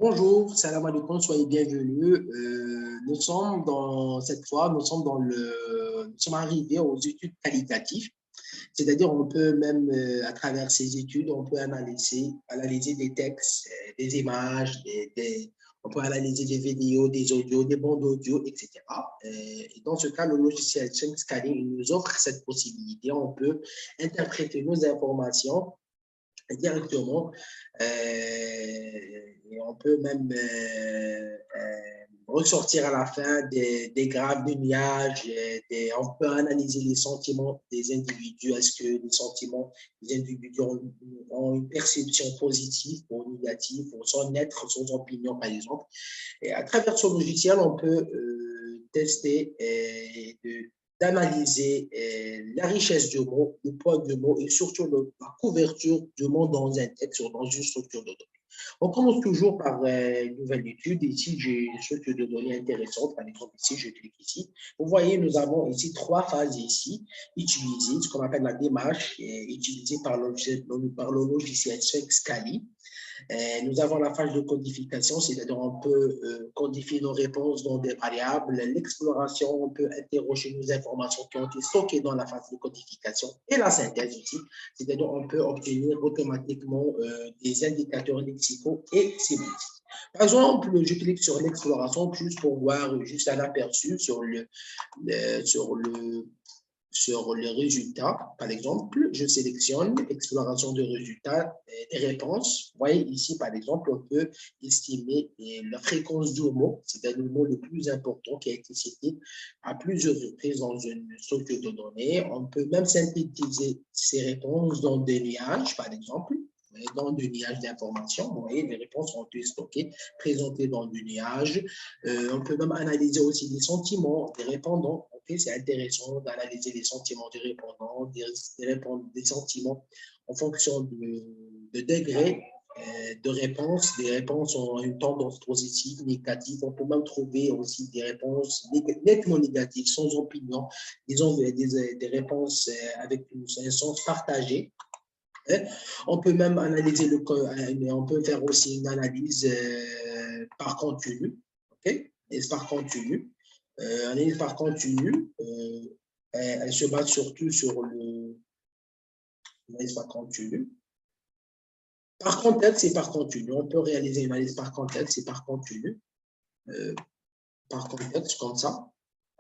Bonjour, salam alaikum, soyez bienvenus. Cette fois, nous sommes arrivés aux études qualitatives. C'est-à-dire, on peut même, à travers ces études, on peut analyser des textes, des images, on peut analyser des vidéos, des audios, des bandes audio, etc. Et dans ce cas, le logiciel Scaling nous offre cette possibilité. On peut interpréter nos informations directement. Et on peut même ressortir à la fin des graphes de nuages. On peut analyser les sentiments des individus. Est-ce que les sentiments des individus ont une perception positive ou négative, ou sans être, sans opinion, par exemple. Et à travers ce logiciel, on peut tester d'analyser la richesse du mot, le poids du mot et surtout la couverture du mot dans un texte ou dans une structure de données. On commence toujours par une nouvelle étude. Ici, j'ai une structure de données intéressante. Par exemple, ici, je clique ici. Vous voyez, nous avons ici trois phases ici utilisées, ce qu'on appelle la démarche utilisée par le logiciel Scali. Nous avons la phase de codification, c'est-à-dire on peut codifier nos réponses dans des variables. L'exploration, on peut interroger nos informations qui ont été stockées dans la phase de codification. Et la synthèse aussi, c'est-à-dire on peut obtenir automatiquement des indicateurs lexicaux et sémantiques. Par exemple, je clique sur l'exploration juste pour voir juste un aperçu sur les résultats. Par exemple, je sélectionne exploration de résultats et réponses. Vous voyez ici, par exemple, on peut estimer la fréquence du mot, c'est-à-dire le mot le plus important qui a été cité à plusieurs reprises dans une structure de données. On peut même synthétiser ces réponses dans des nuages, par exemple, dans des nuages d'informations. Vous voyez, les réponses ont été stockées, présentées dans du nuage. On peut même analyser aussi les sentiments des répondants. Okay, c'est intéressant d'analyser les sentiments des répondants, des sentiments en fonction de degré de réponse. Des réponses ont une tendance positive, négative. On peut même trouver aussi des réponses nettement négatives, sans opinion. Disons des réponses avec un sens partagé. On peut même analyser on peut faire aussi une analyse par continu, ok? Et par continu. Analyse par continu, elle se base surtout sur l'analyse par continu. Par contexte et par continu. On peut réaliser une analyse par contexte et par continu. Par contexte, comme ça.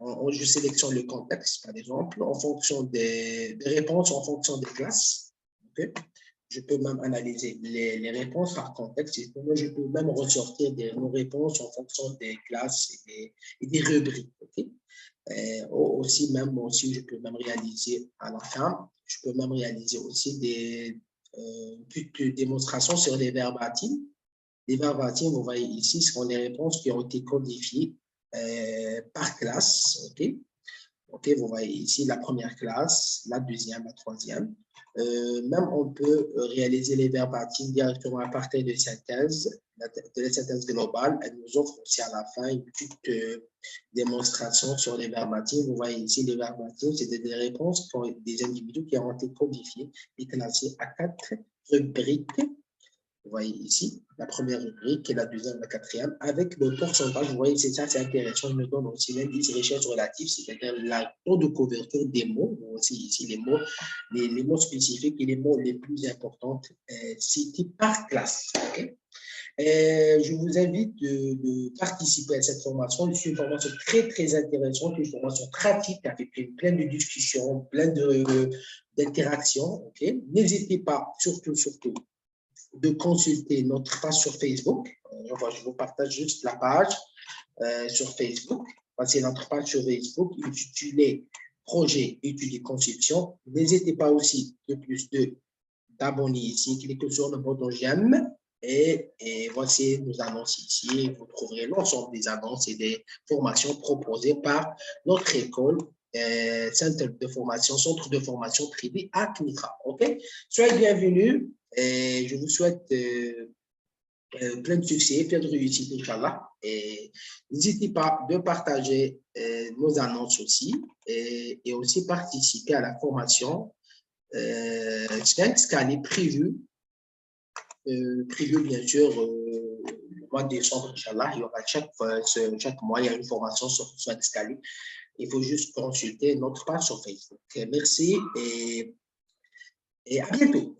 Je sélectionne le contexte, par exemple, en fonction des réponses, en fonction des classes. Okay? Je peux même analyser les réponses par contexte. Je peux même ressortir nos réponses en fonction des classes et des rubriques. Okay? Aussi, je peux même réaliser à la fin, je peux même réaliser aussi des démonstrations sur les verbatims. Les verbatims, vous voyez ici, ce sont les réponses qui ont été codifiées par classe. OK? OK, vous voyez ici la première classe, la deuxième, la troisième. Même on peut réaliser les verbatims directement à partir de la synthèse globale. Elle nous offre aussi à la fin une petite démonstration sur les verbatims. Vous voyez ici les verbatims, c'est des réponses pour des individus qui ont été codifiés et classés à 4 rubriques. Vous voyez ici la première rubrique et la deuxième, la quatrième, avec le pourcentage. Vous voyez, c'est ça, c'est intéressant. Il nous donne aussi l'indice richesse relative, c'est-à-dire le taux de couverture des mots. Aussi ici, les mots spécifiques et les mots les plus importants cités par classe. Okay? Je vous invite de participer à cette formation. C'est une formation très, très intéressante, une formation pratique avec plein de discussions, plein d'interactions. Okay? N'hésitez pas, surtout, de consulter notre page sur Facebook. Je vous partage juste la page sur Facebook. C'est notre page sur Facebook intitulée Projet études et conception. N'hésitez pas aussi de plus d'abonner ici, cliquez sur le bouton j'aime et voici nos annonces ici. Vous trouverez l'ensemble des annonces et des formations proposées par notre école centre de formation privé à Knitra. OK? Soyez bienvenus et je vous souhaite plein de succès, plein de réussite, Inch'Allah. Et n'hésitez pas de partager nos annonces aussi et aussi participer à la formation Scan est prévu bien sûr mois de décembre, Inch'Allah, il y aura chaque mois, il y a une formation sur Swadskali. Il faut juste consulter notre page sur Facebook. Merci et à bientôt.